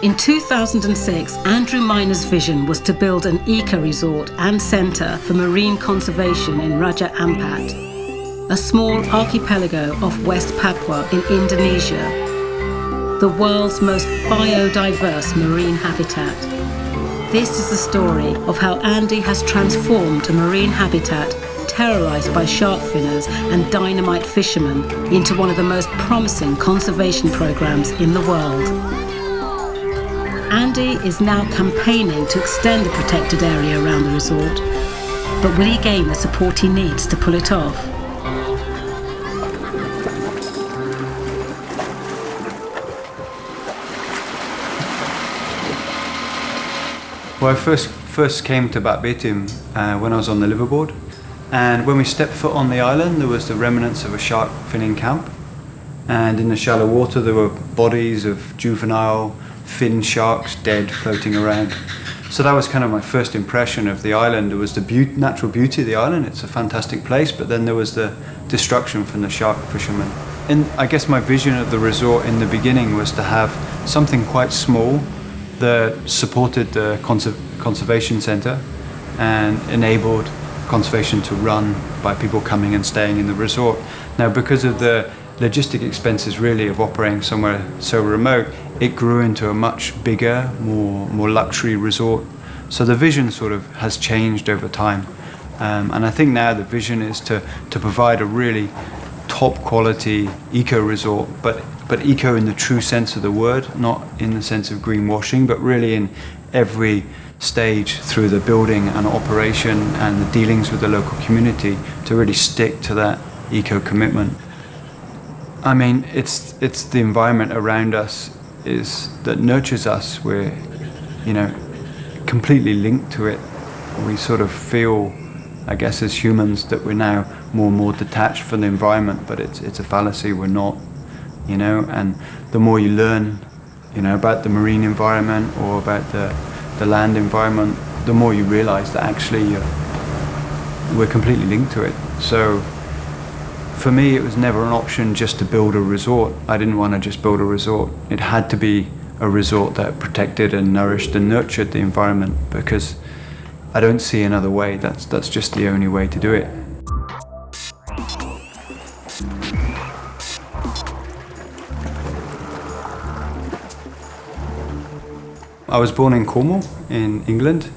In 2006, Andrew Miner's vision was to build an eco-resort and centre for marine conservation in Raja Ampat, a small archipelago off West Papua in Indonesia, the world's most biodiverse marine habitat. This is the story of how Andy has transformed a marine habitat terrorised by shark finners and dynamite fishermen into one of the most promising conservation programmes in the world. Andy is now campaigning to extend the protected area around the resort, but will he gain the support he needs to pull it off? Well, I first came to Babitim when I was on the liveaboard, and when we stepped foot on the island there was the remnants of a shark finning camp, and in the shallow water there were bodies of juvenile fin sharks dead floating around. So that was kind of my first impression of the island. There was the natural beauty of the island, it's a fantastic place, but then there was the destruction from the shark fishermen. And I guess my vision of the resort in the beginning was to have something quite small that supported the conservation centre and enabled conservation to run by people coming and staying in the resort. Now, because of the logistic expenses really of operating somewhere so remote, it grew into a much bigger, more luxury resort. So the vision sort of has changed over time. And I think now the vision is to provide a really top quality eco resort, but eco in the true sense of the word, not in the sense of greenwashing, but really in every stage through the building and operation and the dealings with the local community to really stick to that eco commitment. I mean, it's the environment around us that nurtures us. We're, completely linked to it. We sort of feel, I guess, as humans that we're now more and more detached from the environment, but it's a fallacy. We're not, and the more you learn, about the marine environment or about the land environment, the more you realize that actually we're completely linked to it. So for me, it was never an option just to build a resort. I didn't want to just build a resort. It had to be a resort that protected and nourished and nurtured the environment, because I don't see another way. That's just the only way to do it. I was born in Cornwall in England,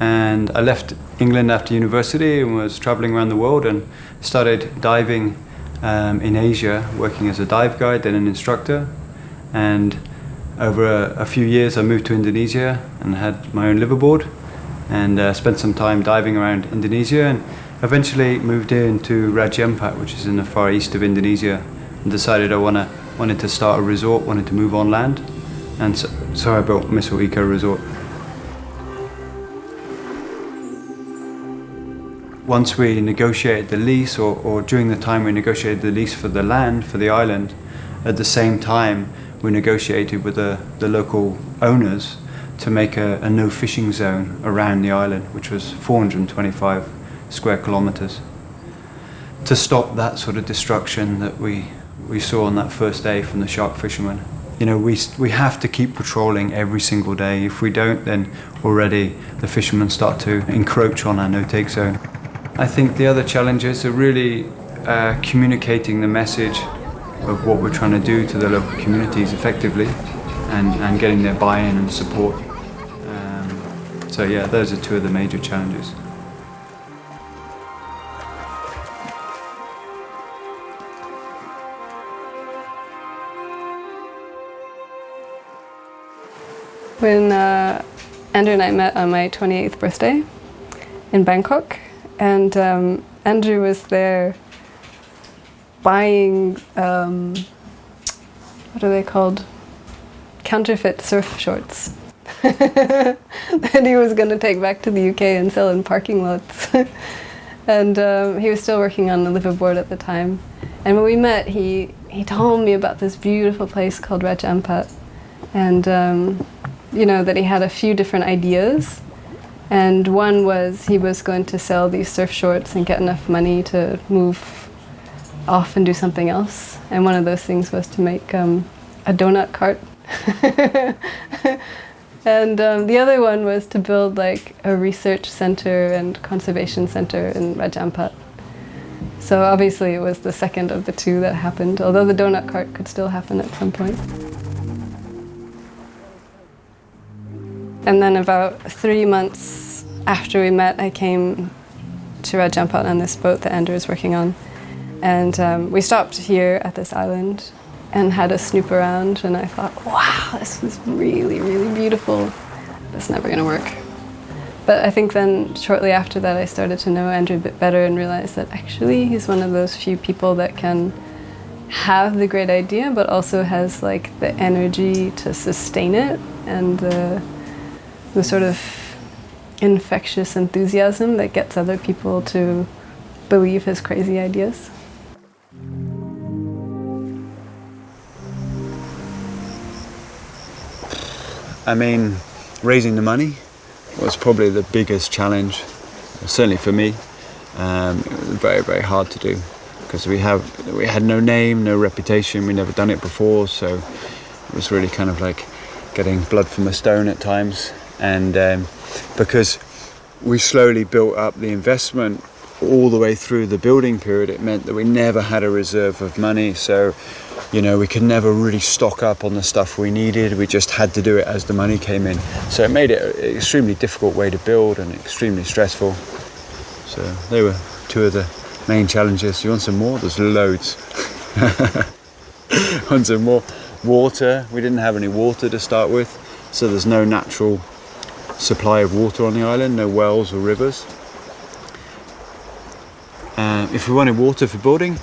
and I left England after university and was travelling around the world and started diving in Asia, working as a dive guide, then an instructor. And over a few years I moved to Indonesia and had my own liveaboard and spent some time diving around Indonesia, and eventually moved into Raja Ampat, which is in the far east of Indonesia, and decided I wanted to start a resort, wanted to move on land, and so I built Missile Eco Resort. Once we negotiated the lease, or during the time we negotiated the lease for the land, for the island, at the same time we negotiated with the local owners to make a no fishing zone around the island, which was 425 square kilometres, to stop that sort of destruction that we saw on that first day from the shark fishermen. We have to keep patrolling every single day. If we don't, then already the fishermen start to encroach on our no-take zone. I think the other challenges are really communicating the message of what we're trying to do to the local communities effectively, and getting their buy-in and support. So yeah, those are two of the major challenges. When Andrew and I met on my 28th birthday in Bangkok, and Andrew was there buying, what are they called? Counterfeit surf shorts that he was going to take back to the UK and sell in parking lots. And he was still working on the liveaboard at the time. And when we met, he told me about this beautiful place called Raja Ampat, and that he had a few different ideas. And one was he was going to sell these surf shorts and get enough money to move off and do something else. And one of those things was to make a donut cart. And the other one was to build like a research center and conservation center in Raja Ampat. So obviously it was the second of the two that happened, although the donut cart could still happen at some point. And then about 3 months after we met, I came to Raja Ampat on this boat that Andrew was working on. And we stopped here at this island and had a snoop around, and I thought, wow, this is really, really beautiful. It's never going to work. But I think then shortly after that I started to know Andrew a bit better and realized that actually he's one of those few people that can have the great idea but also has like the energy to sustain it and the sort of infectious enthusiasm that gets other people to believe his crazy ideas. I mean, raising the money was probably the biggest challenge, certainly for me. It was very, very hard to do because we had no name, no reputation. We'd never done it before, so it was really kind of like getting blood from a stone at times. And because we slowly built up the investment all the way through the building period, it meant that we never had a reserve of money. So, you know, we could never really stock up on the stuff we needed. We just had to do it as the money came in. So it made it an extremely difficult way to build and extremely stressful. So they were two of the main challenges. You want some more? There's loads. Want some more? Water. We didn't have any water to start with. So there's no natural supply of water on the island, no wells or rivers. If we wanted water for building,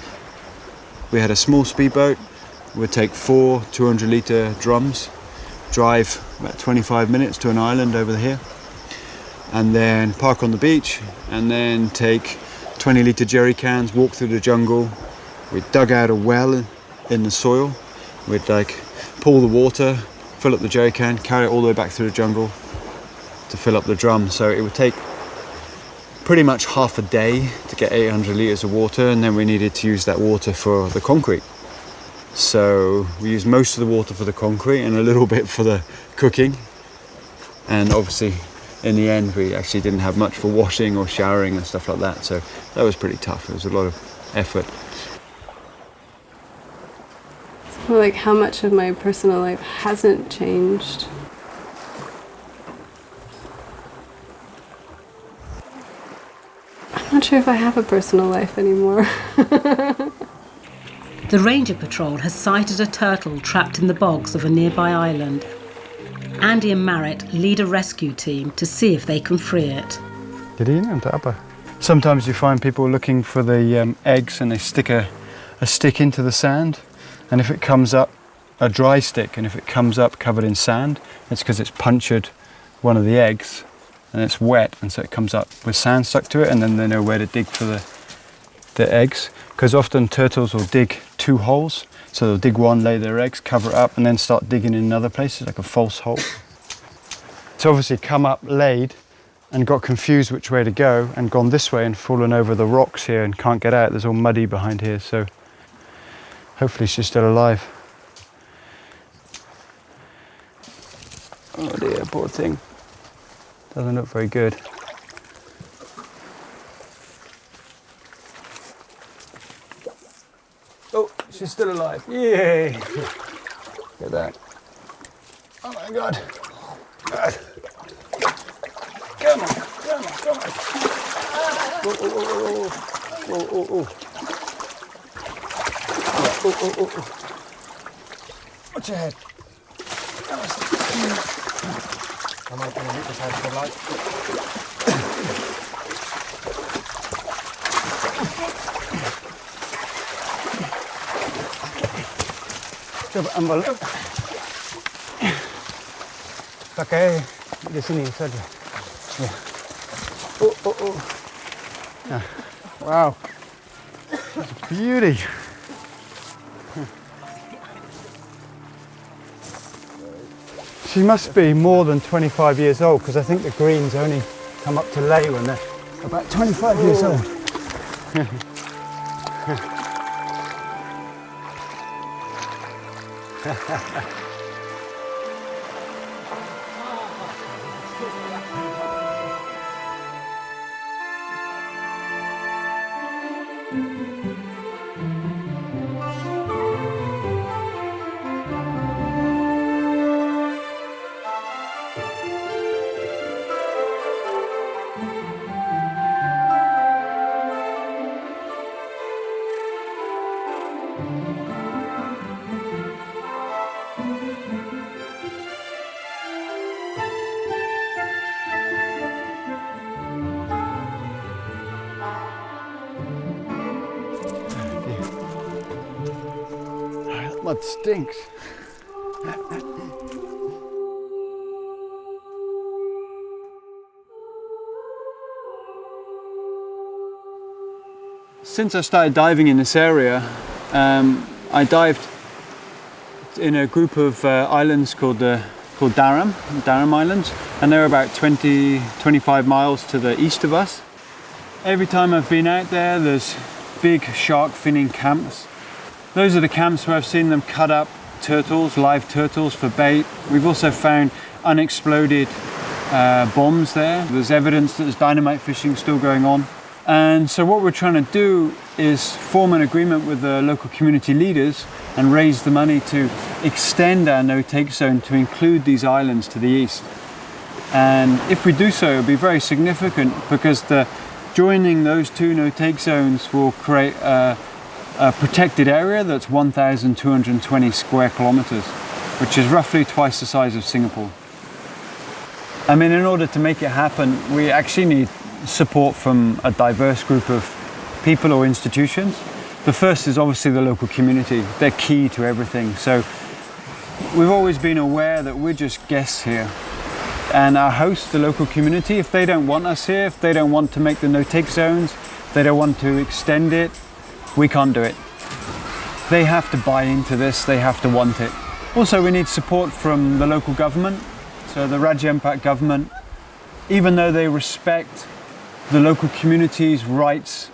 we had a small speedboat. We'd take 4 200-litre drums, drive about 25 minutes to an island over here, and then park on the beach, and then take 20-litre jerry cans, walk through the jungle. We dug out a well in the soil. We'd like pull the water, fill up the jerry can, carry it all the way back through the jungle to fill up the drum. So it would take pretty much half a day to get 800 litres of water, and then we needed to use that water for the concrete. So we used most of the water for the concrete and a little bit for the cooking. And obviously in the end we actually didn't have much for washing or showering and stuff like that. So that was pretty tough. It was a lot of effort. So like how much of my personal life hasn't changed? I'm not sure if I have a personal life anymore. The Ranger Patrol has sighted a turtle trapped in the bogs of a nearby island. Andy and Marit lead a rescue team to see if they can free it. Sometimes you find people looking for the eggs and they stick a stick into the sand, and if it comes up, a dry stick, and if it comes up covered in sand, it's because it's punctured one of the eggs and it's wet, and so it comes up with sand stuck to it, and then they know where to dig for the eggs. Because often turtles will dig 2 holes, so they'll dig one, lay their eggs, cover it up, and then start digging in another place, like a false hole. It's obviously come up, laid, and got confused which way to go, and gone this way and fallen over the rocks here and can't get out. There's all muddy behind here, so hopefully she's still alive. Oh dear, poor thing. Doesn't look very good. Oh, she's still alive. Yay! Look at that. Oh my God. God. Come on, come on, come on. Oh, oh, oh, oh, oh, oh, oh. Oh, oh, oh, oh. Watch your head. I might want to meet this head for light. Coba ambil pakai di sini saja. Ya. Oh, oh, oh. Ah. Wow, that's a beauty. She must be more than 25 years old, because I think the greens only come up to lay when they're about 25 years old. Mud stinks. Since I started diving in this area, I dived in a group of islands called Daram Islands, and they're about 20-25 miles to the east of us. Every time I've been out there, there's big shark finning camps. Those are the camps where I've seen them cut up turtles, live turtles for bait. We've also found unexploded bombs there. There's evidence that there's dynamite fishing still going on. And so what we're trying to do is form an agreement with the local community leaders and raise the money to extend our no-take zone to include these islands to the east. And if we do so, it'll be very significant because joining those two no-take zones will create a protected area that's 1,220 square kilometers, which is roughly twice the size of Singapore. I mean, in order to make it happen, we actually need support from a diverse group of people or institutions. The first is obviously the local community. They're key to everything. So we've always been aware that we're just guests here. And our host, the local community, if they don't want us here, if they don't want to make the no-take zones, if they don't want to extend it, we can't do it. They have to buy into this, they have to want it. Also, we need support from the local government. So the Raja Ampat government, even though they respect the local community's rights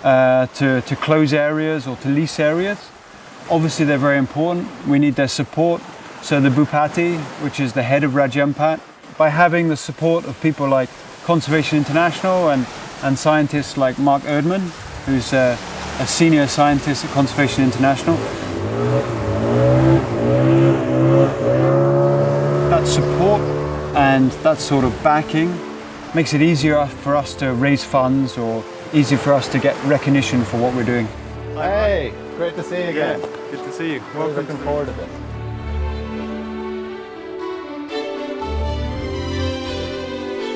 to close areas or to lease areas, obviously they're very important. We need their support. So the Bupati, which is the head of Raja Ampat, by having the support of people like Conservation International and scientists like Mark Erdman, who's a senior scientist at Conservation International. That support and that sort of backing makes it easier for us to raise funds or easier for us to get recognition for what we're doing. Hey, great to see you again. Good to see you. We're looking forward to this.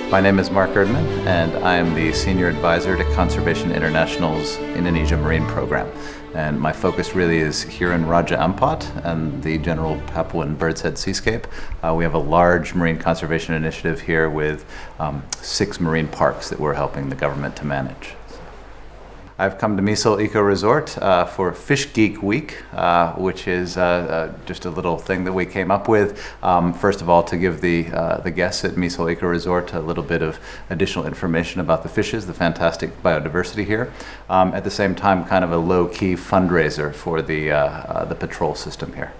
My name is Mark Erdman, and I am the Senior Advisor to Conservation International's Indonesia Marine Program. And my focus really is here in Raja Ampat and the general Papuan Bird's Head seascape. We have a large marine conservation initiative here with 6 marine parks that we're helping the government to manage. I've come to Misol Eco Resort for Fish Geek Week, which is just a little thing that we came up with. First of all, to give the guests at Misol Eco Resort a little bit of additional information about the fishes, the fantastic biodiversity here. At the same time, kind of a low-key fundraiser for the patrol system here.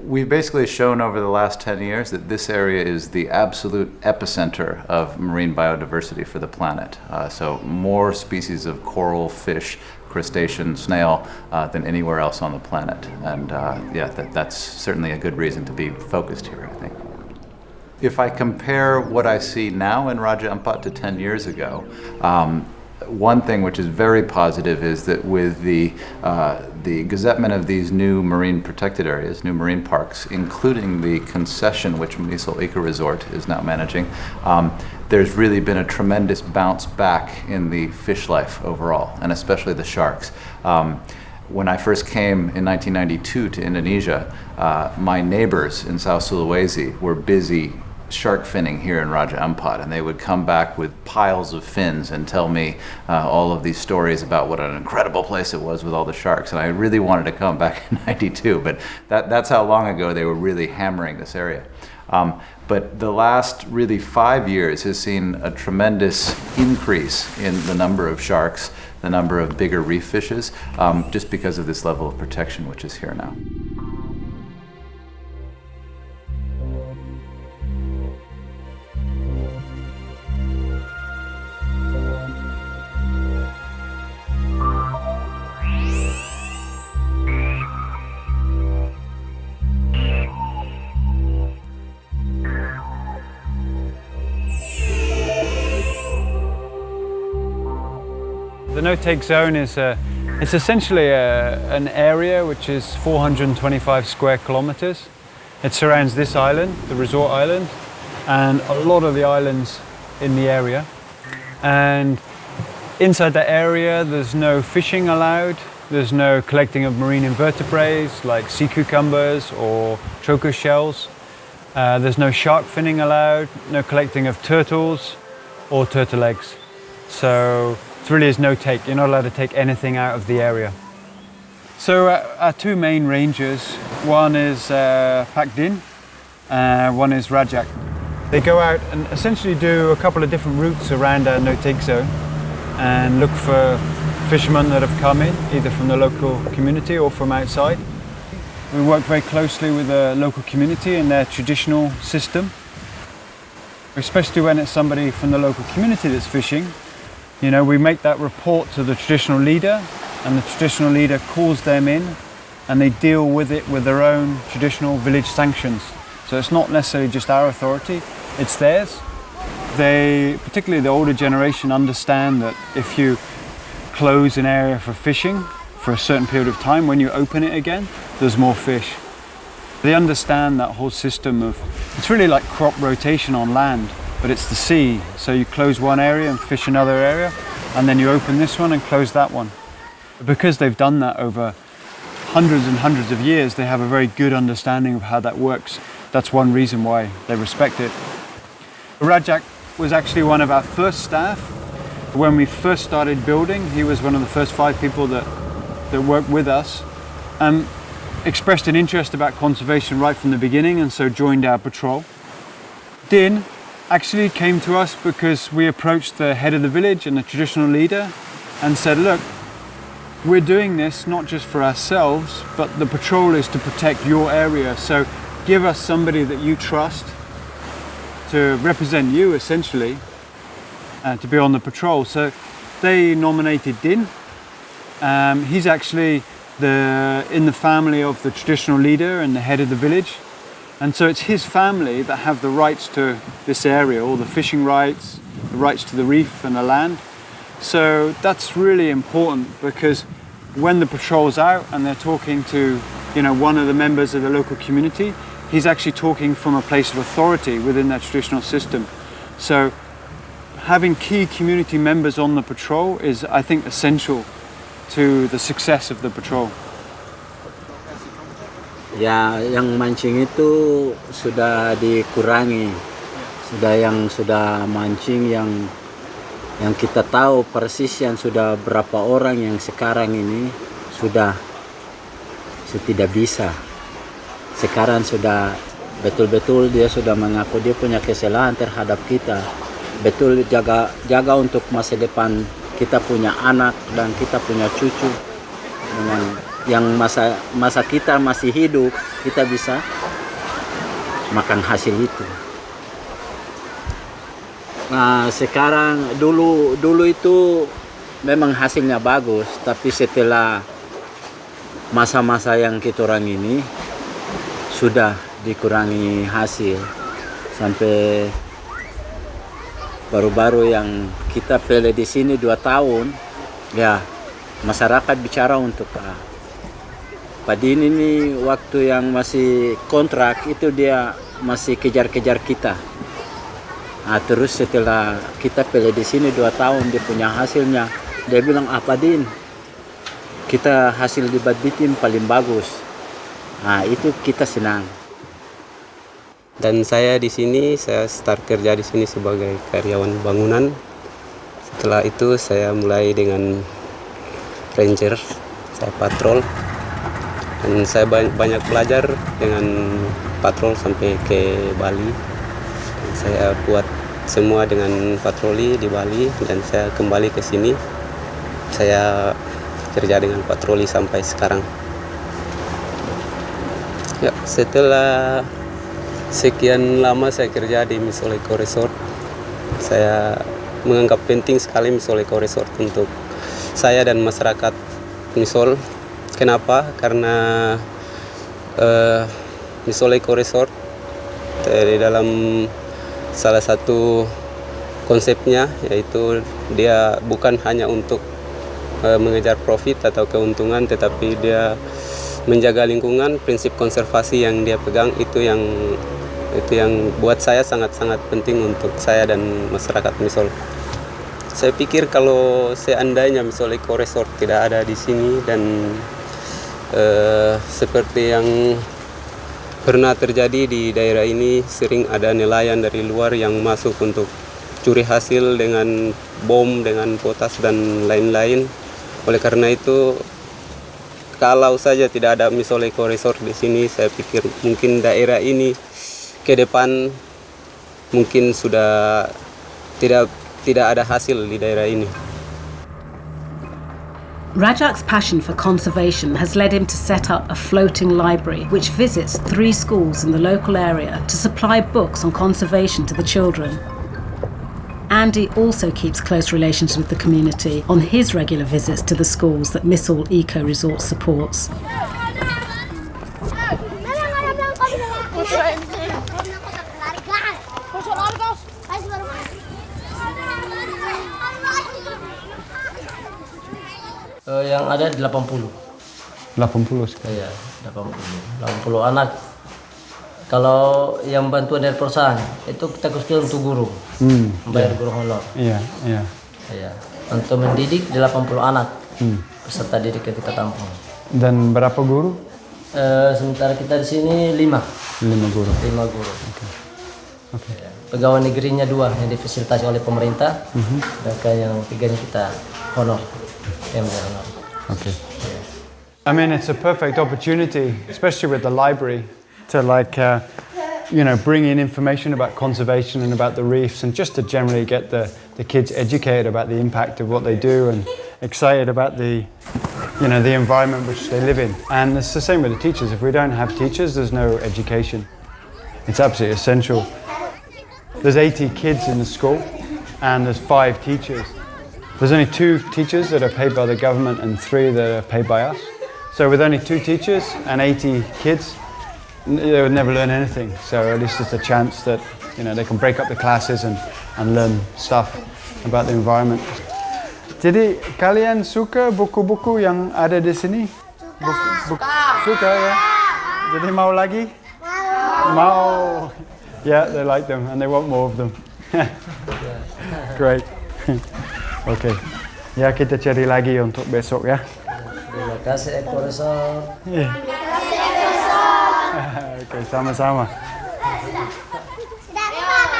We've basically shown over the last 10 years that this area is the absolute epicenter of marine biodiversity for the planet. So more species of coral, fish, crustacean, snail than anywhere else on the planet. And yeah, that's certainly a good reason to be focused here, I think. If I compare what I see now in Raja Ampat to 10 years ago, one thing which is very positive is that with the gazettement of these new marine protected areas, new marine parks, including the concession which Misol Eco Resort is now managing, there's really been a tremendous bounce back in the fish life overall, and especially the sharks. When I first came in 1992 to Indonesia, my neighbors in South Sulawesi were busy shark finning here in Raja Ampat, and they would come back with piles of fins and tell me all of these stories about what an incredible place it was with all the sharks. And I really wanted to come back in '92, but that's how long ago they were really hammering this area. But the last really 5 years has seen a tremendous increase in the number of sharks, the number of bigger reef fishes, just because of this level of protection which is here now. The no-take zone is it's essentially an area which is 425 square kilometers. It surrounds this island, the resort island, and a lot of the islands in the area. And inside that area, there's no fishing allowed. There's no collecting of marine invertebrates like sea cucumbers or trochus shells. There's no shark finning allowed, no collecting of turtles or turtle eggs. So it really is no take. You're not allowed to take anything out of the area. So our two main ranges, one is Pak Din, one is Rajak. They go out and essentially do a couple of different routes around our no-take zone and look for fishermen that have come in, either from the local community or from outside. We work very closely with the local community and their traditional system, especially when it's somebody from the local community that's fishing. You know, we make that report to the traditional leader, and the traditional leader calls them in and they deal with it with their own traditional village sanctions. So it's not necessarily just our authority, it's theirs. They, particularly the older generation, understand that if you close an area for fishing for a certain period of time, when you open it again, there's more fish. They understand that whole system of, it's really like crop rotation on land, but it's the sea. So you close one area and fish another area, and then you open this one and close that one. Because they've done that over hundreds and hundreds of years, they have a very good understanding of how that works. That's one reason why they respect it. Rajak was actually one of our first staff. When we first started building, he was one of the first 5 people that worked with us and expressed an interest about conservation right from the beginning, and so joined our patrol. Din actually came to us because we approached the head of the village and the traditional leader and said, look, we're doing this not just for ourselves, but the patrol is to protect your area. So give us somebody that you trust to represent you, essentially, to be on the patrol. So they nominated Din. He's actually in the family of the traditional leader and the head of the village. And so it's his family that have the rights to this area, all the fishing rights, the rights to the reef and the land. So that's really important, because when the patrol's out and they're talking to, you know, one of the members of the local community, he's actually talking from a place of authority within that traditional system. So having key community members on the patrol is, I think, essential to the success of the patrol. Ya, yang mancing itu sudah dikurangi. Sudah mancing yang kita tahu persis yang sudah berapa orang yang sekarang ini sudah tidak bisa. Sekarang sudah betul-betul dia sudah mengaku dia punya kesalahan terhadap kita. Betul jaga untuk masa depan kita punya anak dan kita punya cucu, dengan yang masa kita masih hidup kita bisa makan hasil itu. Nah, sekarang dulu itu memang hasilnya bagus, tapi setelah masa-masa yang kita orang ini sudah dikurangi hasil sampai baru-baru yang kita pilih di sini 2 tahun, ya masyarakat bicara untuk Pak Din ini waktu yang masih kontrak itu dia masih kejar-kejar kita. Nah, terus setelah kita pilih di sini 2 tahun dia punya hasilnya, dia bilang, Pak Din, kita hasil di Babitim paling bagus. Nah, itu kita senang. Dan saya di sini, saya start kerja di sini sebagai karyawan bangunan. Setelah itu saya mulai dengan ranger, saya patrol. Dan saya banyak belajar dengan patrol sampai ke Bali. Dan saya buat semua dengan patroli di Bali, dan saya kembali ke sini. Saya kerja dengan patroli sampai sekarang. Ya, setelah sekian lama saya kerja di Misol Eco Resort, saya menganggap penting sekali Misol Eco Resort untuk saya dan masyarakat Misol. Kenapa? Karena Misol Eco Resort di dalam salah satu konsepnya, yaitu dia bukan hanya untuk mengejar profit atau keuntungan, tetapi dia menjaga lingkungan. Prinsip konservasi yang dia pegang itu yang buat saya sangat-sangat penting untuk saya dan masyarakat Misol. Saya pikir kalau seandainya Misol Eco Resort tidak ada di sini dan seperti yang pernah terjadi di daerah ini, sering ada nelayan dari luar yang masuk untuk curi hasil dengan bom, dengan potas dan lain-lain. Oleh karena itu, kalau saja tidak ada Misol Eco Resort di sini, saya pikir mungkin daerah ini ke depan mungkin sudah tidak ada hasil di daerah ini. Rajak's passion for conservation has led him to set up a floating library which visits 3 schools in the local area to supply books on conservation to the children. Andy also keeps close relations with the community on his regular visits to the schools that Misol Eco Resort supports. Yang ada 80. 80 sekarang. Iya, 80 anak. Kalau yang bantuan dari perusahaan itu kita khususkan untuk guru, bayar guru honor. Iya. Iya. Untuk mendidik 80 anak peserta didik yang kita tampung. Dan berapa guru? Sementara kita di sini 5. 5 guru. 5 guru. Oke. Ya. Pegawai negerinya 2 yang difasilitasi oleh pemerintah, dan yang 3 kita honor. Okay. I mean, it's a perfect opportunity, especially with the library, to bring in information about conservation and about the reefs, and just to generally get the kids educated about the impact of what they do and excited about the environment which they live in. And it's the same with the teachers. If we don't have teachers, there's no education. It's absolutely essential. There's 80 kids in the school, and there's 5 teachers. There's only 2 teachers that are paid by the government and 3 that are paid by us. So with only 2 teachers and 80 kids, they would never learn anything. So at least it's a chance that they can break up the classes and learn stuff about the environment. Jadi kalian suka buku-buku yang ada di sini? Suka ya? Jadi mau lagi? Mau. Yeah, they like them and they want more of them. Great. Oke, ya kita cari lagi untuk besok ya. Terima kasih Eco Resort. Oke, sama-sama.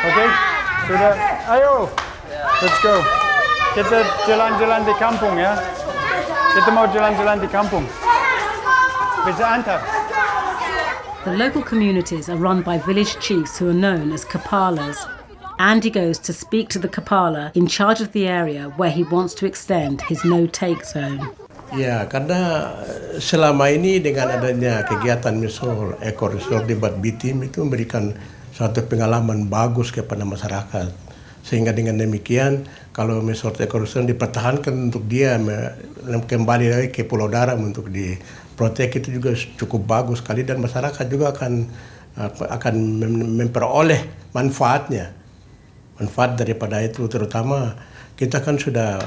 Oke, sudah. Ayo, let's go. Kita jalan-jalan di kampung ya. Kita mau jalan-jalan di kampung. Bisa antar. The local communities are run by village chiefs who are known as kapalas. Andy goes to speak to the kapala in charge of the area where he wants to extend his no-take zone. Ya, karena selama ini dengan adanya kegiatan Misol Eco Resort di Babitim itu memberikan suatu pengalaman bagus kepada masyarakat. Sehingga dengan demikian, kalau Misol Eco Resort dipertahankan untuk dia kembali lagi ke Pulau Daram untuk diprotek, itu juga cukup bagus sekali, dan masyarakat juga akan memperoleh manfaatnya. Manfaat daripada itu, terutama kita kan sudah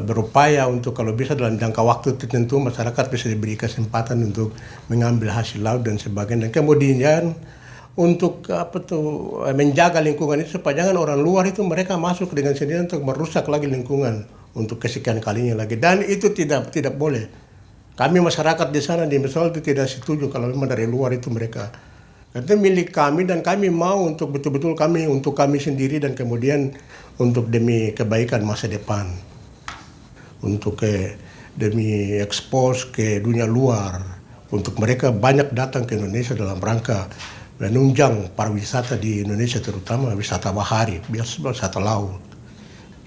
berupaya untuk kalau bisa dalam jangka waktu tertentu masyarakat bisa diberi kesempatan untuk mengambil hasil laut dan sebagainya. Dan kemudian untuk menjaga lingkungan itu supaya jangan orang luar itu mereka masuk dengan sendiri untuk merusak lagi lingkungan untuk kesekian kalinya lagi. Dan itu tidak boleh. Kami masyarakat di sana di Misol itu tidak setuju kalau memang dari luar itu mereka. Itu milik kami dan kami mau untuk betul-betul untuk kami sendiri dan kemudian untuk demi kebaikan masa depan. Untuk demi ekspos ke dunia luar. Untuk mereka banyak datang ke Indonesia dalam rangka menunjang pariwisata di Indonesia, terutama wisata bahari, wisata laut.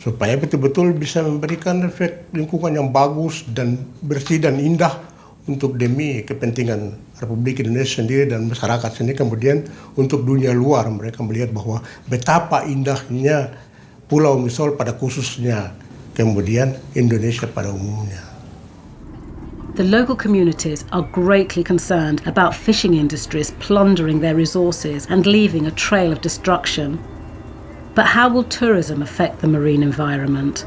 Supaya betul-betul bisa memberikan efek lingkungan yang bagus dan bersih dan indah untuk demi kepentingan Republik Indonesia sendiri dan masyarakat sendiri. Kemudian untuk dunia luar mereka melihat bahwa betapa indahnya Pulau Misol pada khususnya, kemudian Indonesia pada umumnya. The local communities are greatly concerned about fishing industries plundering their resources and leaving a trail of destruction. But how will tourism affect the marine environment?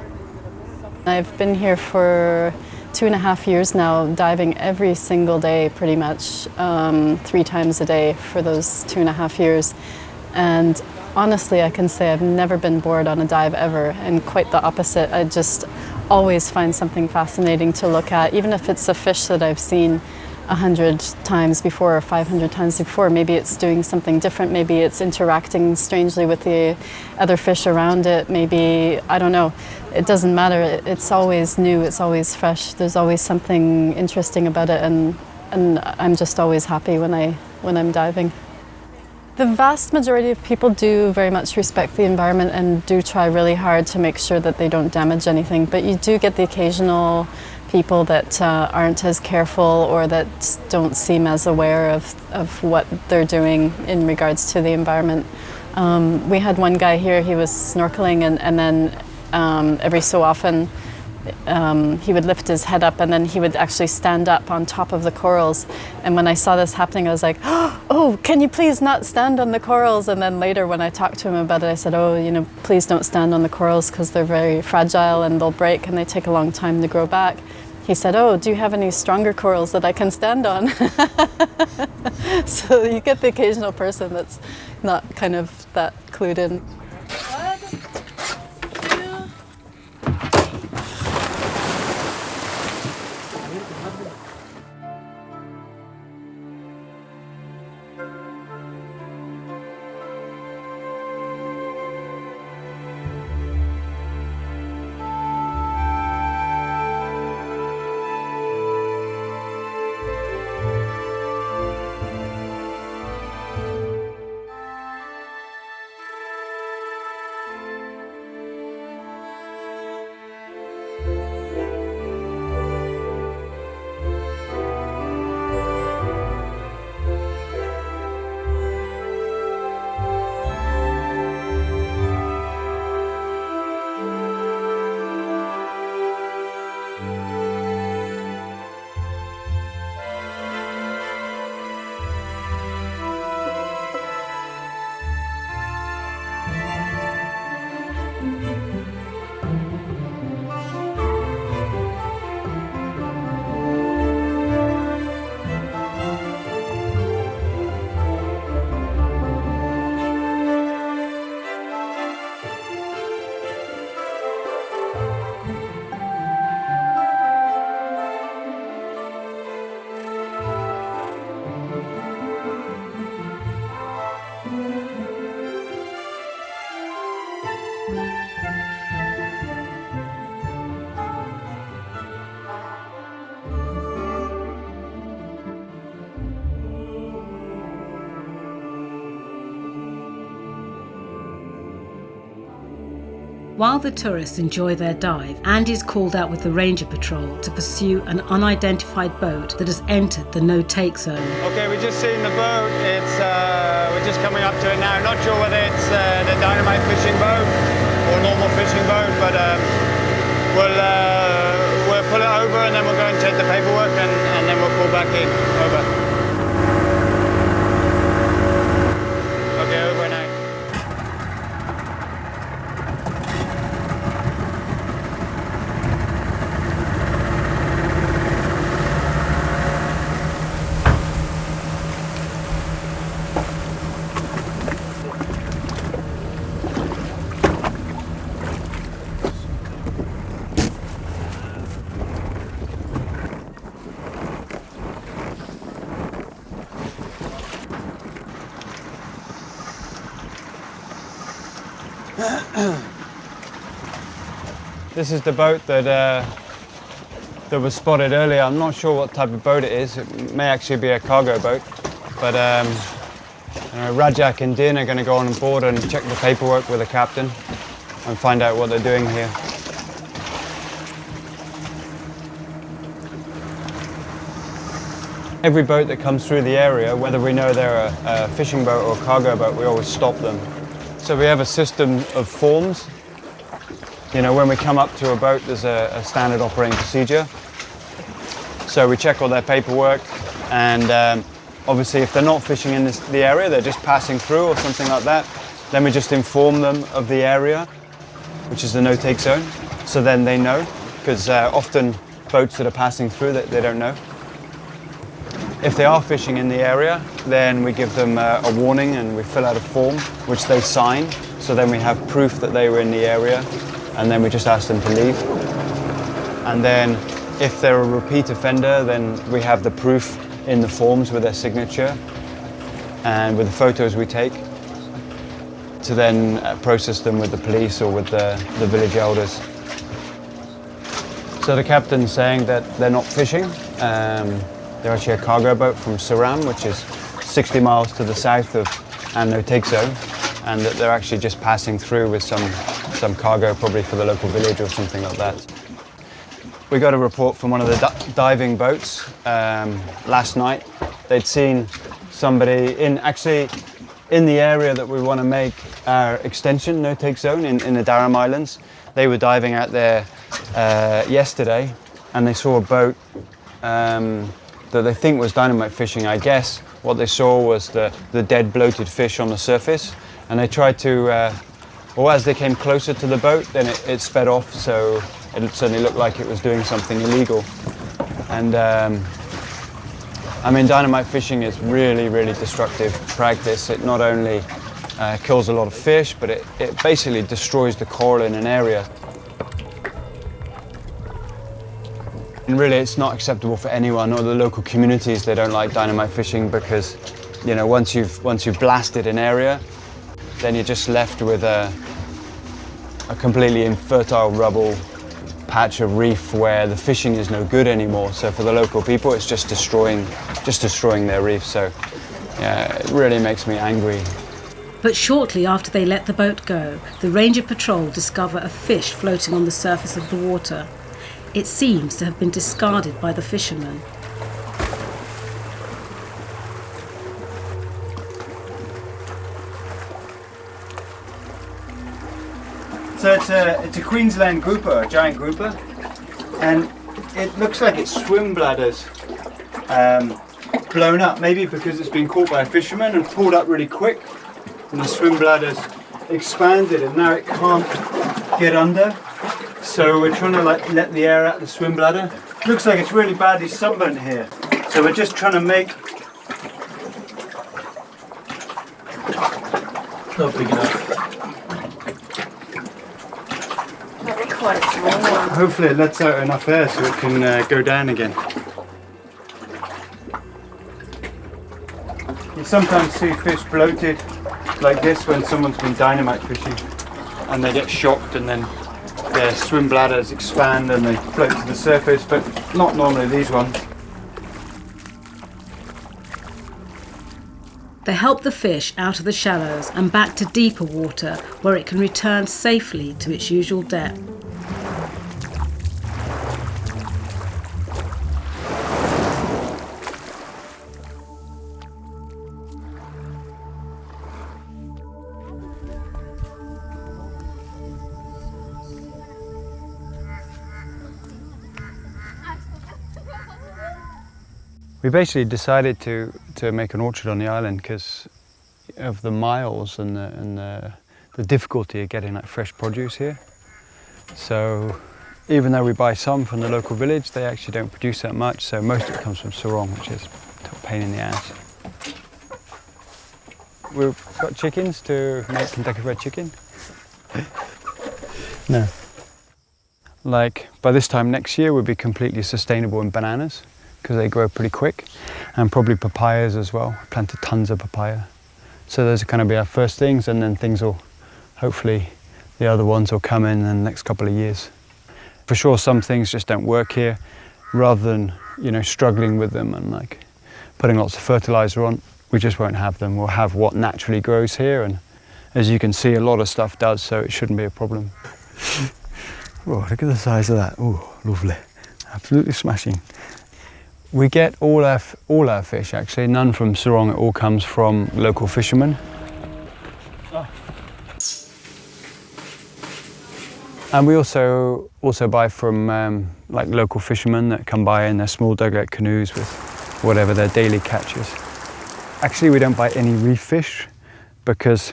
I've been here for 2.5 years now, diving every single day pretty much, 3 times a day for those 2.5 years. And honestly, I can say I've never been bored on a dive ever, and quite the opposite. I just always find something fascinating to look at, even if it's a fish that I've seen 100 times before or 500 times before. Maybe it's doing something different, maybe it's interacting strangely with the other fish around it, maybe, I don't know. It doesn't matter, it's always new, it's always fresh, there's always something interesting about it, and I'm just always happy when I'm diving. The vast majority of people do very much respect the environment and do try really hard to make sure that they don't damage anything, but you do get the occasional people that aren't as careful or that don't seem as aware of what they're doing in regards to the environment. We had one guy here, he was snorkeling and then every so often he would lift his head up and then he would actually stand up on top of the corals. And when I saw this happening, I was like, oh, can you please not stand on the corals? And then later when I talked to him about it, I said, oh, you know, please don't stand on the corals because they're very fragile and they'll break and they take a long time to grow back. He said, oh, do you have any stronger corals that I can stand on? So you get the occasional person that's not kind of that clued in. While the tourists enjoy their dive, Andy's called out with the ranger patrol to pursue an unidentified boat that has entered the no-take zone. Okay, we've just seen the boat. We're just coming up to it now. Not sure whether it's the dynamite fishing boat or normal fishing boat, but we'll pull it over and then we'll go and check the paperwork and then we'll pull back in. Over. Okay, over now. This is the boat that was spotted earlier. I'm not sure what type of boat it is. It may actually be a cargo boat. But Raja and Din are going to go on board and check the paperwork with the captain and find out what they're doing here. Every boat that comes through the area, whether we know they're a fishing boat or a cargo boat, we always stop them. So we have a system of forms. You know, when we come up to a boat, there's a standard operating procedure. So we check all their paperwork, and obviously if they're not fishing in the area, they're just passing through or something like that, then we just inform them of the area, which is the no-take zone, so then they know. because often boats that are passing through, they don't know. If they are fishing in the area, then we give them a warning and we fill out a form which they sign. So then we have proof that they were in the area, and then we just ask them to leave. And then if they're a repeat offender, then we have the proof in the forms with their signature and with the photos we take to then process them with the police or with the village elders. So the captain's saying that they're not fishing. They're actually a cargo boat from Seram, which is 60 miles to the south of Annotekso, and that they're actually just passing through with some cargo, probably for the local village or something like that. We got a report from one of the diving boats last night. They'd seen somebody in the area that we want to make our extension no-take zone in the Daram Islands. They were diving out there yesterday, and they saw a boat that they think was dynamite fishing. I guess what they saw was the dead bloated fish on the surface, and they tried to, as they came closer to the boat, then it sped off, so it certainly looked like it was doing something illegal. And I mean, dynamite fishing is really, really destructive practice. It not only kills a lot of fish, but it basically destroys the coral in an area. And really, it's not acceptable for anyone or the local communities. They don't like dynamite fishing because, you know, once you've blasted an area, then you're just left with a completely infertile rubble patch of reef where the fishing is no good anymore. So for the local people, it's just destroying their reef. So yeah, it really makes me angry. But shortly after they let the boat go, the Ranger Patrol discover a fish floating on the surface of the water. It seems to have been discarded by the fishermen. So it's a Queensland grouper, a giant grouper, and it looks like it's swim bladders blown up, maybe because it's been caught by a fisherman and pulled up really quick, and the swim bladders expanded and now it can't get under. So we're trying to let the air out of the swim bladder. Looks like it's really badly sunburnt here. So we're just trying to make... Not big enough. Quite a small one. Hopefully it lets out enough air so it can go down again. You sometimes see fish bloated like this when someone's been dynamite fishing and they get shocked and then their swim bladders expand and they float to the surface, but not normally these ones. They help the fish out of the shallows and back to deeper water where it can return safely to its usual depth. We basically decided to make an orchard on the island because of the miles and the difficulty of getting like fresh produce here. So even though we buy some from the local village, they actually don't produce that much. So most of it comes from Sarong, which is a pain in the ass. We've got chickens to make Kentucky Fried Chicken. No. Like by this time next year, we'll be completely sustainable in bananas, because they grow pretty quick, and probably papayas as well. Planted tons of papaya. So those are going to be our first things, and then things will, hopefully, the other ones will come in the next couple of years. For sure, some things just don't work here. Rather than, you know, struggling with them and like putting lots of fertilizer on, we just won't have them. We'll have what naturally grows here, and as you can see, a lot of stuff does, so it shouldn't be a problem. Oh, look at the size of that. Oh, lovely. Absolutely smashing. We get all our fish actually, none from Sarong, it all comes from local fishermen. And we also buy from like local fishermen that come by in their small dugout canoes with whatever their daily catch is. Actually, we don't buy any reef fish because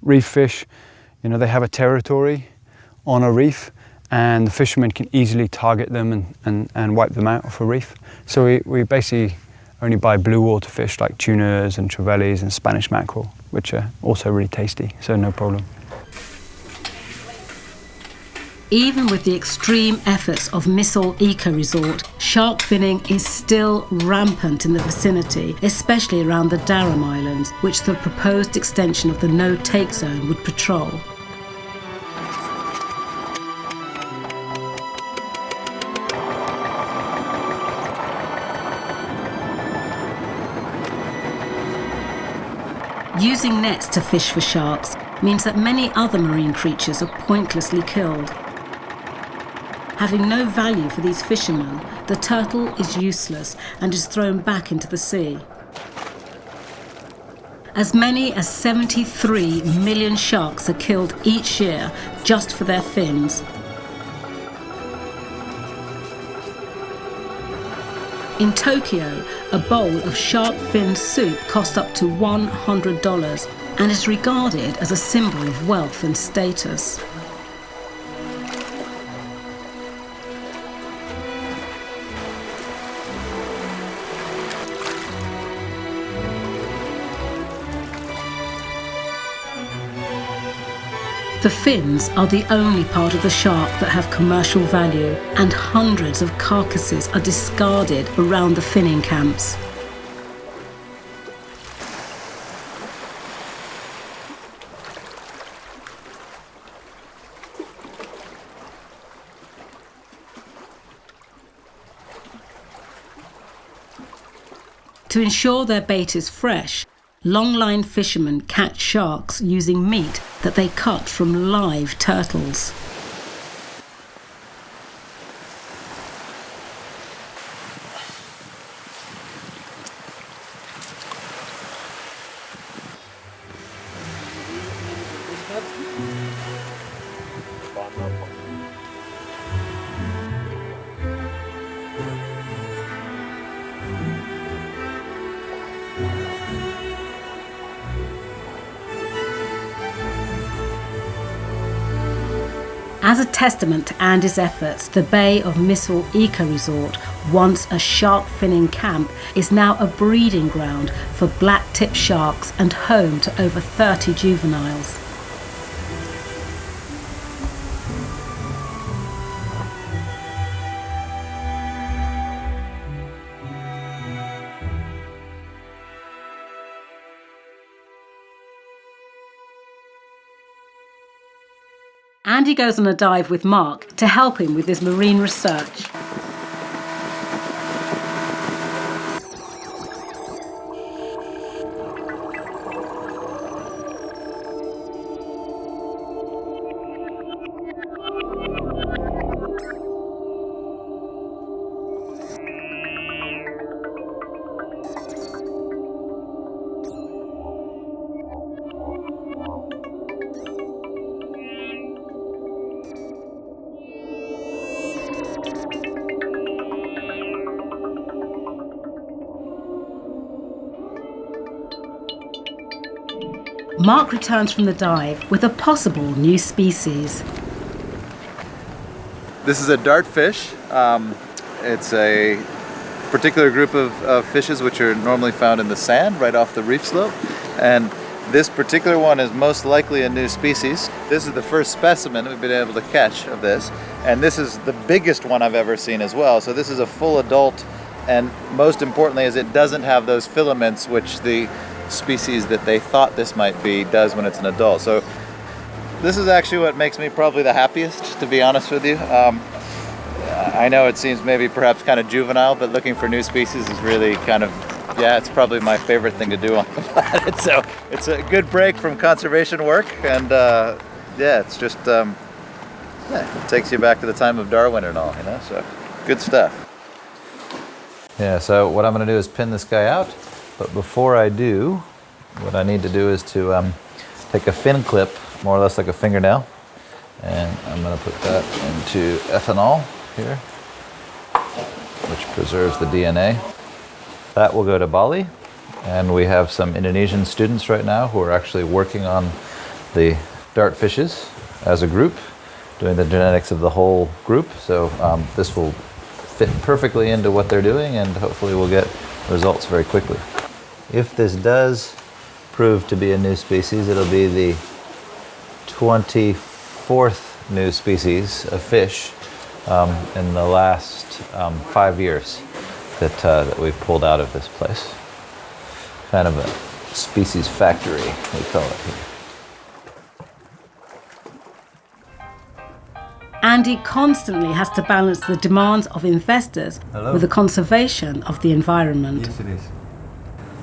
reef fish, you know, they have a territory on a reef, and the fishermen can easily target them and wipe them out off a reef. So we basically only buy blue water fish like tunas and trevallies and Spanish mackerel, which are also really tasty, so no problem. Even with the extreme efforts of Misol Eco Resort, shark finning is still rampant in the vicinity, especially around the Darum Islands, which the proposed extension of the no-take zone would patrol. Using nets to fish for sharks means that many other marine creatures are pointlessly killed. Having no value for these fishermen, the turtle is useless and is thrown back into the sea. As many as 73 million sharks are killed each year just for their fins. In Tokyo, a bowl of shark fin soup costs up to $100 and is regarded as a symbol of wealth and status. The fins are the only part of the shark that have commercial value, and hundreds of carcasses are discarded around the finning camps. To ensure their bait is fresh, longline fishermen catch sharks using meat that they cut from live turtles. As a testament to Andy's efforts, the Bay of Misol Eco Resort, once a shark finning camp, is now a breeding ground for black-tip sharks and home to over 30 juveniles. Andy goes on a dive with Mark to help him with his marine research. Mark returns from the dive with a possible new species. This is a dartfish. It's a particular group of fishes which are normally found in the sand right off the reef slope. And this particular one is most likely a new species. This is the first specimen we've been able to catch of this. And this is the biggest one I've ever seen as well. So this is a full adult, and most importantly is it doesn't have those filaments which the species that they thought this might be does when it's an adult. So this is actually what makes me probably the happiest, to be honest with you. I know it seems maybe perhaps kind of juvenile, but looking for new species is really kind of, yeah, it's probably my favorite thing to do on the planet. So it's a good break from conservation work, and yeah, it's just, yeah, it takes you back to the time of Darwin and all, you know, so good stuff. Yeah, so what I'm going to do is pin this guy out. But before I do, what I need to do is to take a fin clip, more or less like a fingernail, and I'm going to put that into ethanol here, which preserves the DNA. That will go to Bali, and we have some Indonesian students right now who are actually working on the dart fishes as a group, doing the genetics of the whole group. So this will fit perfectly into what they're doing, and hopefully we'll get results very quickly. If this does prove to be a new species, it'll be the 24th new species of fish in the last 5 years that we've pulled out of this place. Kind of a species factory, we call it here. Andy constantly has to balance the demands of investors with the conservation of the environment. Yes, it is.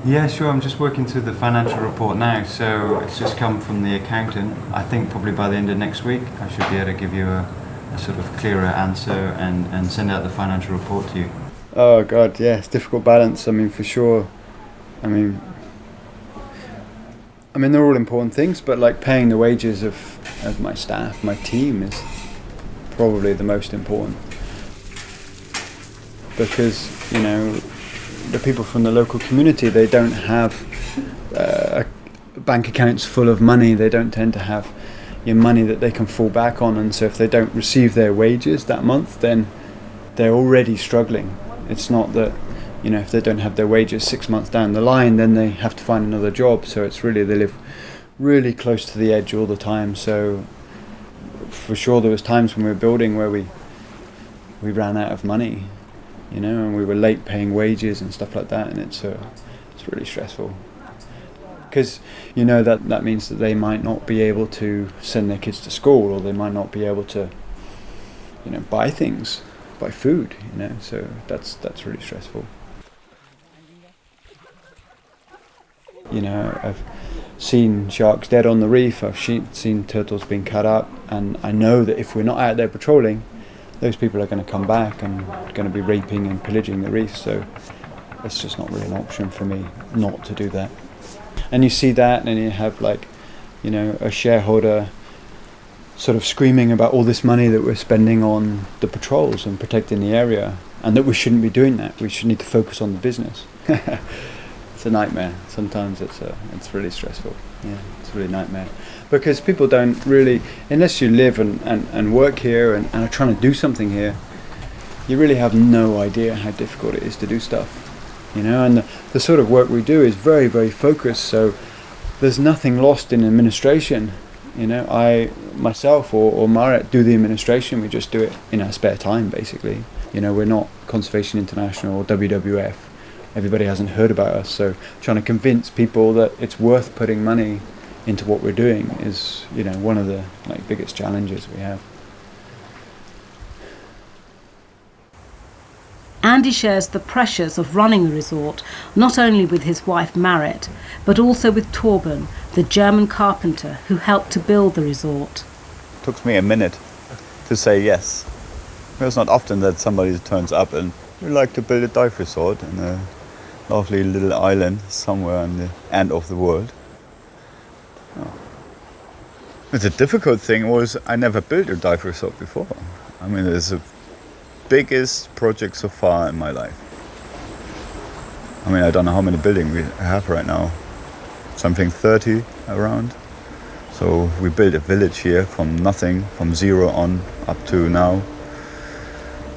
Yeah, sure. I'm just working through the financial report now, so it's just come from the accountant. I think probably by the end of next week I should be able to give you a sort of clearer answer and send out the financial report to you. Oh God, yeah, it's a difficult balance. I mean, for sure. I mean, they're all important things, but like paying the wages of my staff, my team is probably the most important, because the people from the local community, they don't have bank accounts full of money. They don't tend to have money that they can fall back on, and so if they don't receive their wages that month, then they're already struggling. It's not that if they don't have their wages 6 months down the line, then they have to find another job. So it's really, they live really close to the edge all the time. So for sure there was times when we were building where we ran out of money, and we were late paying wages and stuff like that, and it's really stressful, because that means that they might not be able to send their kids to school, or they might not be able to buy things, buy food, so that's really stressful. I've seen sharks dead on the reef, I've seen turtles being cut up, and I know that if we're not out there patrolling, those people are going to come back and going to be raping and pillaging the reef, so it's just not really an option for me not to do that. And you see that, and you have a shareholder sort of screaming about all this money that we're spending on the patrols and protecting the area, and that we shouldn't be doing that. We should need to focus on the business. It's a nightmare. Sometimes it's really stressful. Yeah, it's really a nightmare. Because people don't really, unless you live and work here and are trying to do something here, you really have no idea how difficult it is to do stuff. And the sort of work we do is very, very focused, so there's nothing lost in administration. I myself or Marit do the administration. We just do it in our spare time, basically. We're not Conservation International or WWF. Everybody hasn't heard about us, so trying to convince people that it's worth putting money into what we're doing is, one of the biggest challenges we have. Andy shares the pressures of running the resort, not only with his wife Marit, but also with Torben, the German carpenter who helped to build the resort. It took me a minute to say yes. It's not often that somebody turns up and we like to build a dive resort in a lovely little island somewhere on the end of the world. The difficult thing was I never built a dive resort before. It's the biggest project so far in my life. I don't know how many buildings we have right now. Something 30 around. So we built a village here from nothing, from zero on up to now.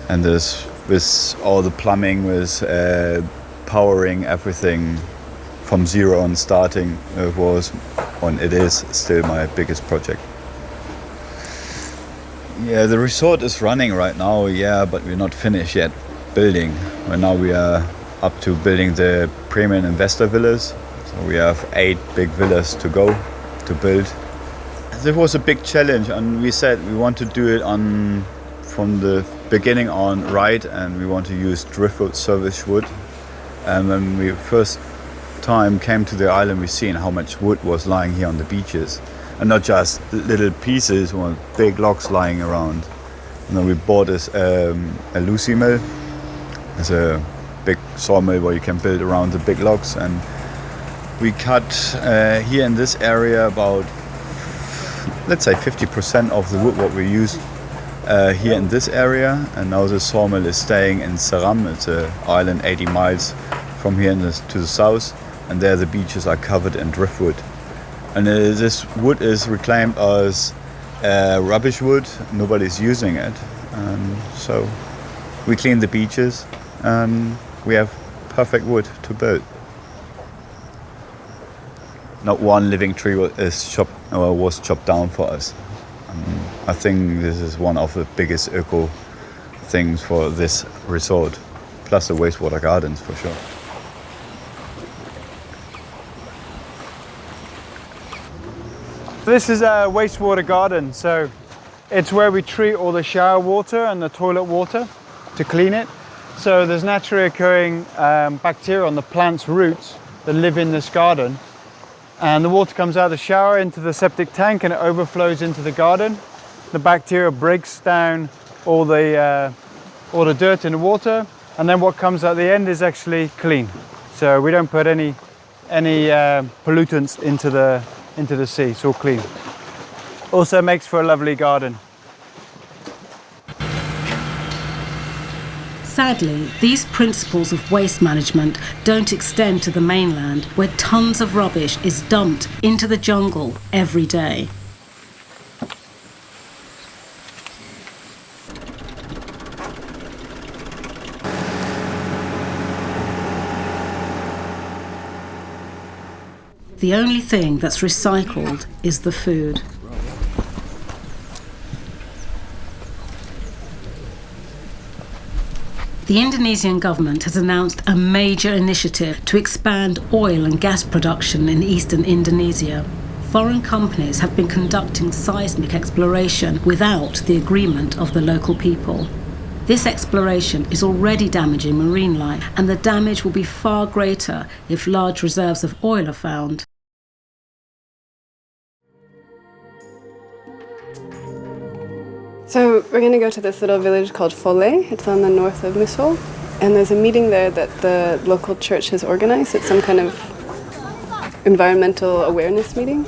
And this with all the plumbing, with powering everything from zero on starting, it is still my biggest project. Yeah, the resort is running right now, but we're not finished yet building. Right now we are up to building the premium investor villas. So we have 8 big villas to go to build. This was a big challenge, and we said we want to do it from the beginning on right, and we want to use driftwood service wood. And when we first time came to the island, we seen how much wood was lying here on the beaches, and not just little pieces or big logs lying around. And then we bought this a Lucy mill. It's a big sawmill where you can build around the big logs, and we cut here in this area about, let's say, 50% of the wood what we use here in this area. And now the sawmill is staying in Seram. It's an island 80 miles from here to the south, and there the beaches are covered in driftwood. And this wood is reclaimed as rubbish wood, nobody's using it. So we clean the beaches and we have perfect wood to build. Not one living tree was chopped down for us. I think this is one of the biggest eco things for this resort, plus the wastewater gardens for sure. This is a wastewater garden, so it's where we treat all the shower water and the toilet water to clean it. So there's naturally occurring bacteria on the plant's roots that live in this garden. And the water comes out of the shower into the septic tank and it overflows into the garden. The bacteria breaks down all the dirt in the water, and then what comes out the end is actually clean. So we don't put any pollutants into the sea. It's all clean. Also makes for a lovely garden. Sadly, these principles of waste management don't extend to the mainland, where tons of rubbish is dumped into the jungle every day. The only thing that's recycled is the food. The Indonesian government has announced a major initiative to expand oil and gas production in eastern Indonesia. Foreign companies have been conducting seismic exploration without the agreement of the local people. This exploration is already damaging marine life, and the damage will be far greater if large reserves of oil are found. So we're going to go to this little village called Fole. It's on the north of Misol. And there's a meeting there that the local church has organized. It's some kind of environmental awareness meeting.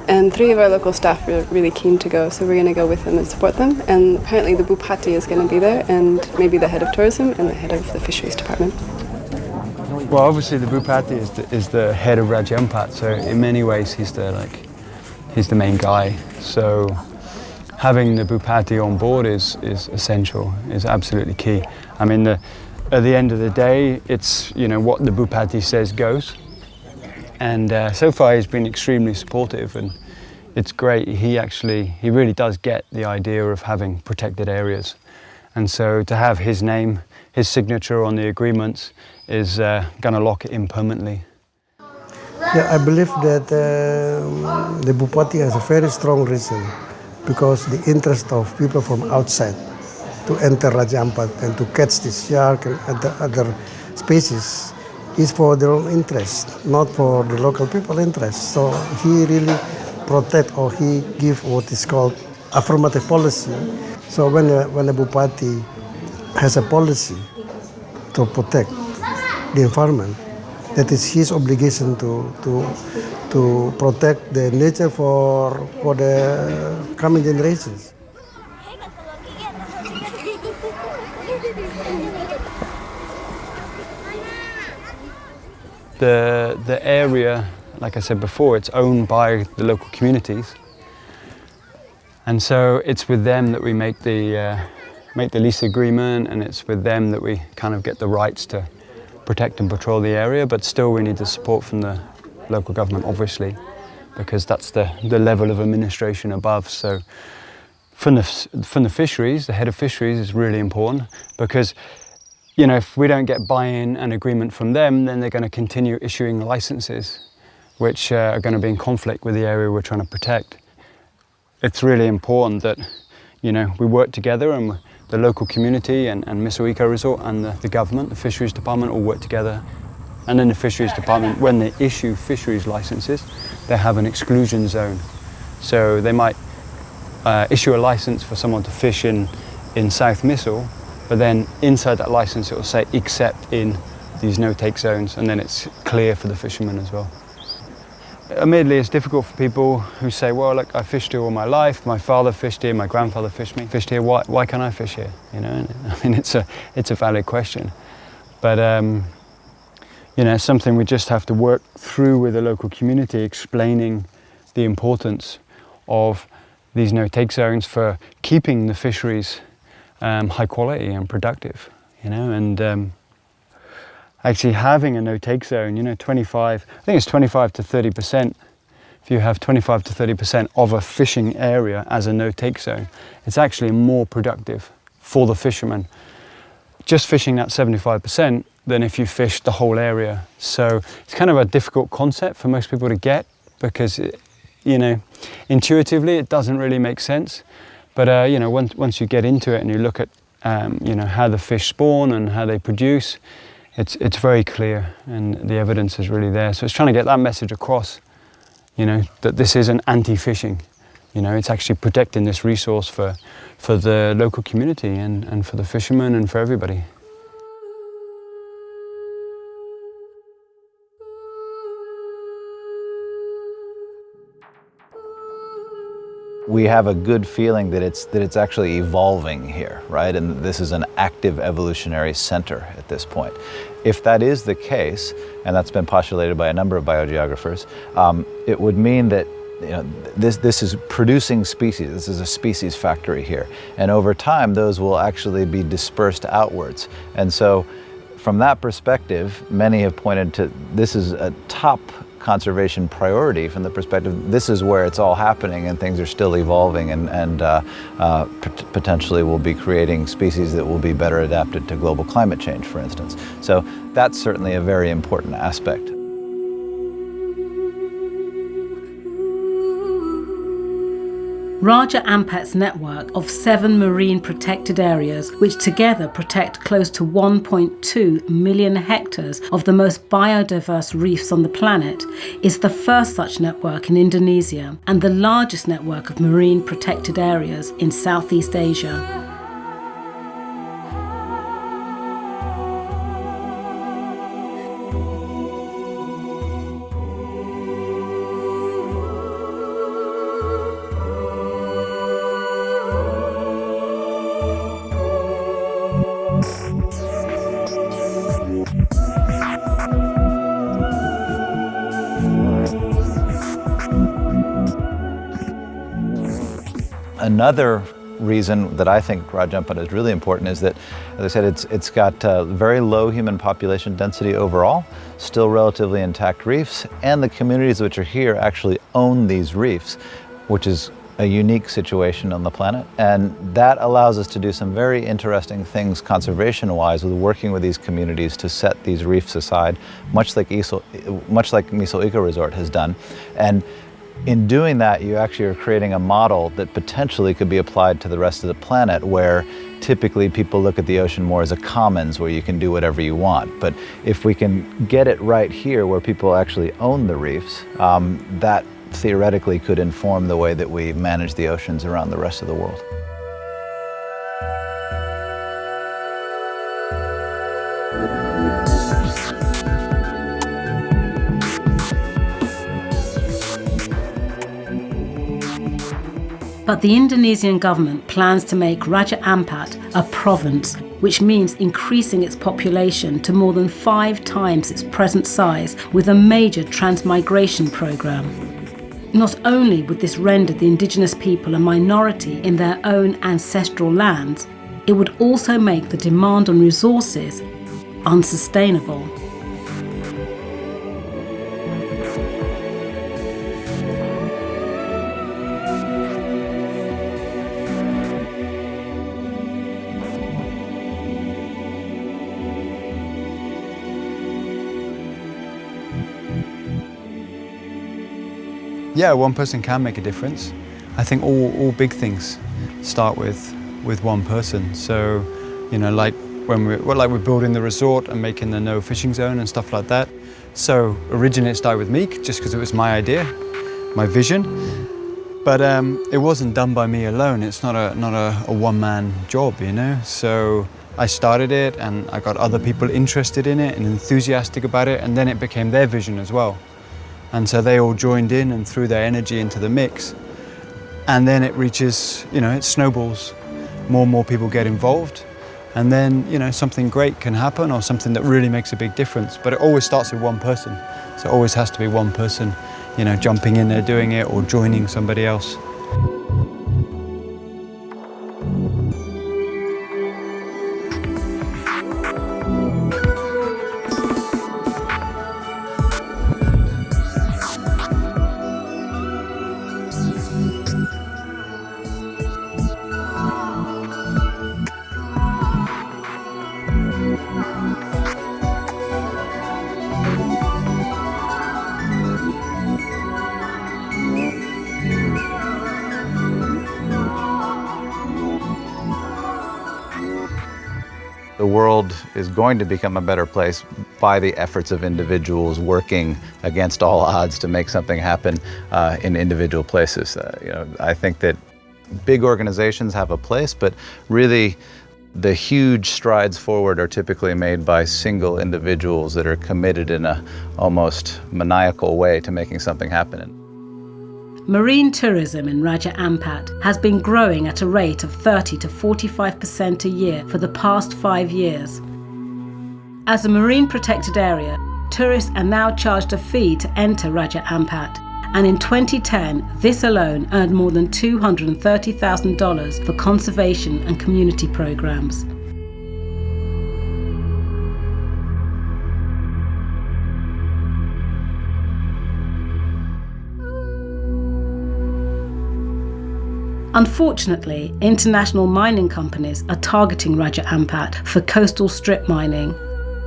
And 3 of our local staff are really keen to go, so we're going to go with them and support them. And apparently the Bupati is going to be there, and maybe the head of tourism and the head of the fisheries department. Well, obviously the Bupati is the head of Raja Ampat, so in many ways he's the main guy. So having the Bupati on board is essential, is absolutely key. I mean, at the end of the day, it's, you know, what the Bupati says goes. And so far he's been extremely supportive, and it's great. He really does get the idea of having protected areas. And so to have his name, his signature on the agreements is going to lock it in permanently. Yeah, I believe that the Bupati has a very strong reason, because the interest of people from outside to enter Raja Ampat and to catch this shark and other species is for their own interest, not for the local people interest. So he really protect, or he give what is called affirmative policy. So when a Bupati has a policy to protect the environment, that is his obligation to protect the nature for the coming generations. The area, like I said before, it's owned by the local communities, and so it's with them that we make the lease agreement, and it's with them that we kind of get the rights to protect and patrol the area. But still, we need the support from the local government, obviously, because that's the level of administration above. So from the fisheries, the head of fisheries is really important, because, you know, if we don't get buy-in and agreement from them, then they're going to continue issuing licenses, which are going to be in conflict with the area we're trying to protect. It's really important that, you know, we work together, and the local community and Misol Eco Resort and the government, the fisheries department, all work together. And then the fisheries department, when they issue fisheries licenses, they have an exclusion zone. So they might issue a license for someone to fish in South Misol, but then inside that license it will say except in these no-take zones, and then it's clear for the fishermen as well. Admittedly, it's difficult for people who say, well, look, I fished here all my life, my father fished here, my grandfather fished here, why can't I fish here? You know, I mean, it's a valid question. But you know, it's something we just have to work through with the local community, explaining the importance of these no-take zones for keeping the fisheries high quality and productive, you know, and actually having a no-take zone, you know, 25 to 30%. If you have 25 to 30% of a fishing area as a no-take zone, it's actually more productive for the fishermen just fishing that 75% than if you fish the whole area. So it's kind of a difficult concept for most people to get because, you know, intuitively it doesn't really make sense. But, you know, once you get into it and you look at, you know, how the fish spawn and how they produce, it's very clear and the evidence is really there. So it's trying to get that message across, you know, that this isn't anti-fishing. You know, it's actually protecting this resource for the local community and for the fishermen and for everybody. We have a good feeling that it's actually evolving here, right? And this is an active evolutionary center at this point. If that is the case, and that's been postulated by a number of biogeographers, it would mean that, you know, this is producing species. This is a species factory here. And over time, those will actually be dispersed outwards. And so from that perspective, many have pointed to this is a top conservation priority from the perspective, this is where it's all happening and things are still evolving and potentially will be creating species that will be better adapted to global climate change, for instance. So that's certainly a very important aspect. Raja Ampat's network of 7 marine protected areas, which together protect close to 1.2 million hectares of the most biodiverse reefs on the planet, is the first such network in Indonesia and the largest network of marine protected areas in Southeast Asia. Another reason that I think Raja Ampat is really important is that, as I said, it's got very low human population density overall, still relatively intact reefs, and the communities which are here actually own these reefs, which is a unique situation on the planet. And that allows us to do some very interesting things conservation-wise with working with these communities to set these reefs aside, much like Misol Eco Resort has done. And in doing that, you actually are creating a model that potentially could be applied to the rest of the planet, where typically people look at the ocean more as a commons where you can do whatever you want. But if we can get it right here where people actually own the reefs, that theoretically could inform the way that we manage the oceans around the rest of the world. But the Indonesian government plans to make Raja Ampat a province, which means increasing its population to more than 5 times its present size with a major transmigration program. Not only would this render the indigenous people a minority in their own ancestral lands, it would also make the demand on resources unsustainable. Yeah, one person can make a difference. I think all big things start with one person. So, you know, like when we're building the resort and making the no fishing zone and stuff like that. So originally it started with me, just because it was my idea, my vision. But it wasn't done by me alone. It's not a one-man job, you know. So I started it, and I got other people interested in it and enthusiastic about it, and then it became their vision as well. And so they all joined in and threw their energy into the mix. And then it reaches, you know, it snowballs. More and more people get involved. And then, you know, something great can happen, or something that really makes a big difference. But it always starts with one person. So it always has to be one person, you know, jumping in there, doing it, or joining somebody else. The world is going to become a better place by the efforts of individuals working against all odds to make something happen in individual places. I think that big organizations have a place, but really the huge strides forward are typically made by single individuals that are committed in a almost maniacal way to making something happen. Marine tourism in Raja Ampat has been growing at a rate of 30 to 45% a year for the past 5 years. As a marine protected area, tourists are now charged a fee to enter Raja Ampat, and in 2010, this alone earned more than $230,000 for conservation and community programs. Unfortunately, international mining companies are targeting Raja Ampat for coastal strip mining.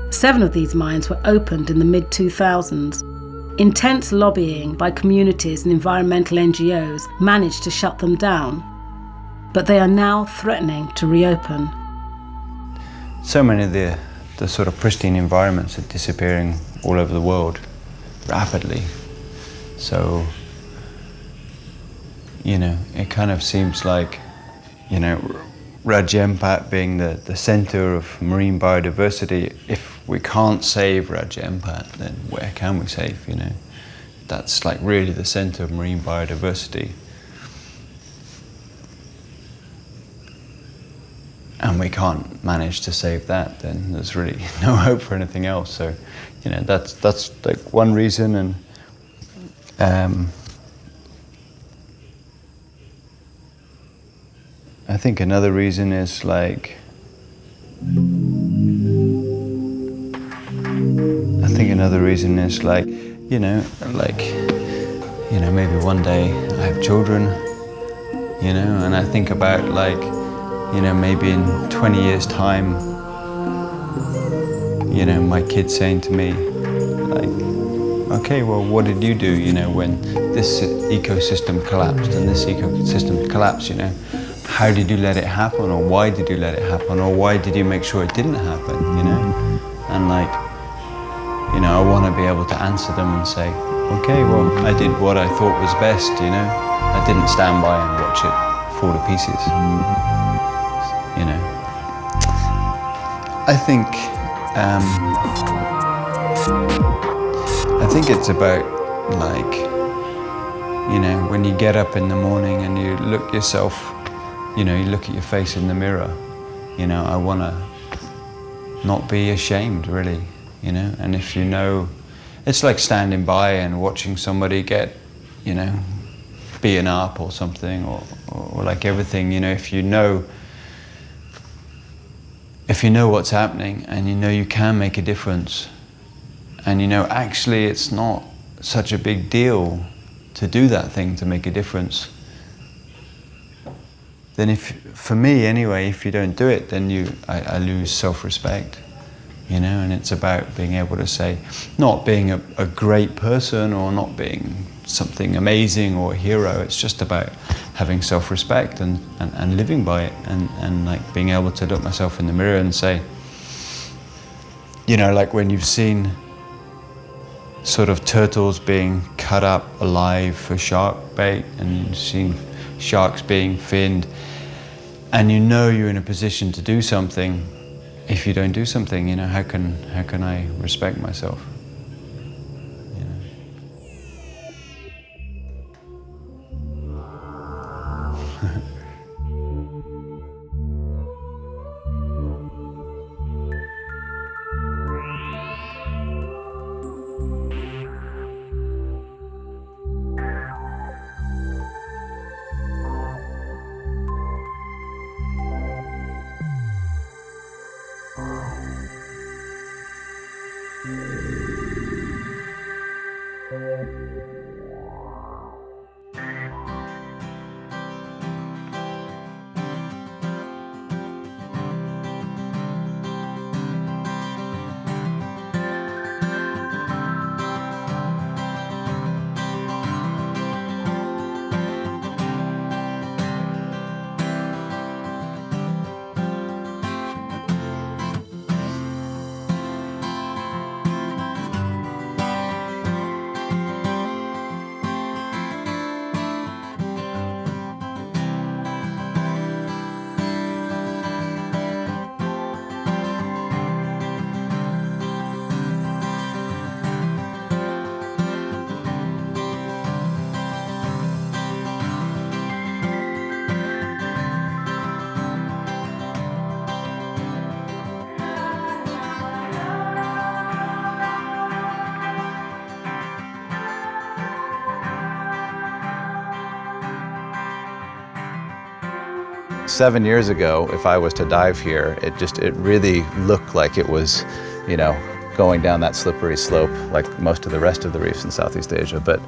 7 of these mines were opened in the mid-2000s. Intense lobbying by communities and environmental NGOs managed to shut them down, but they are now threatening to reopen. So many of the sort of pristine environments are disappearing all over the world rapidly. So, it kind of seems like, Raja Ampat being the center of marine biodiversity, if we can't save Raja Ampat, then where can we save, That's like really the center of marine biodiversity. And we can't manage to save that, then there's really no hope for anything else. So, that's like one reason, and I think another reason is maybe one day I have children, and I think about maybe in 20 years time, my kids saying to me, okay, well, what did you do, when this ecosystem collapsed and this ecosystem collapsed, How did you let it happen, or why did you let it happen, or why did you make sure it didn't happen, And I want to be able to answer them and say, okay, well, I did what I thought was best, I didn't stand by and watch it fall to pieces, I think it's about when you get up in the morning and you look yourself, you look at your face in the mirror, I want to not be ashamed, really, and if it's like standing by and watching somebody get, beaten up or something, or like everything, if you know what's happening and you can make a difference, and actually it's not such a big deal to do that thing to make a difference, then for me anyway, if you don't do it, then I lose self-respect, and it's about being able to say, not being a great person or not being something amazing or a hero, it's just about having self-respect and living by it, and like being able to look myself in the mirror and say, like when you've seen sort of turtles being cut up alive for shark bait, and you've seen sharks being finned, and you're in a position to do something. If you don't do something, how can I respect myself? 7 years ago, if I was to dive here, it really looked like it was, you know, going down that slippery slope like most of the rest of the reefs in Southeast Asia. But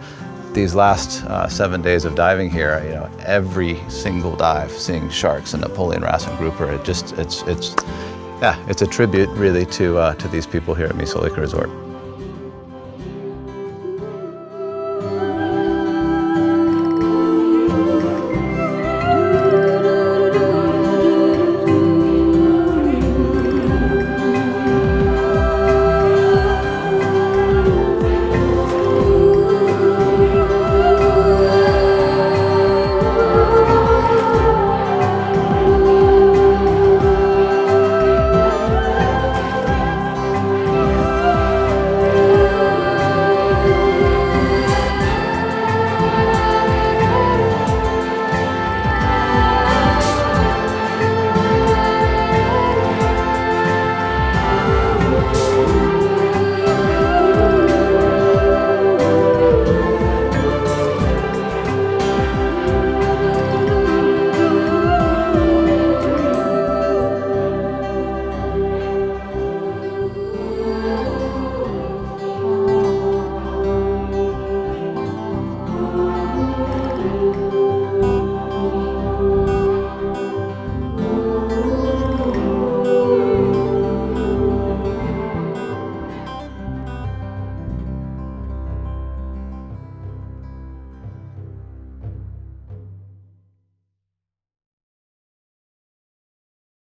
these last 7 days of diving here, you know, every single dive, seeing sharks and Napoleon wrasse and grouper, it's a tribute really to these people here at Misolika Resort.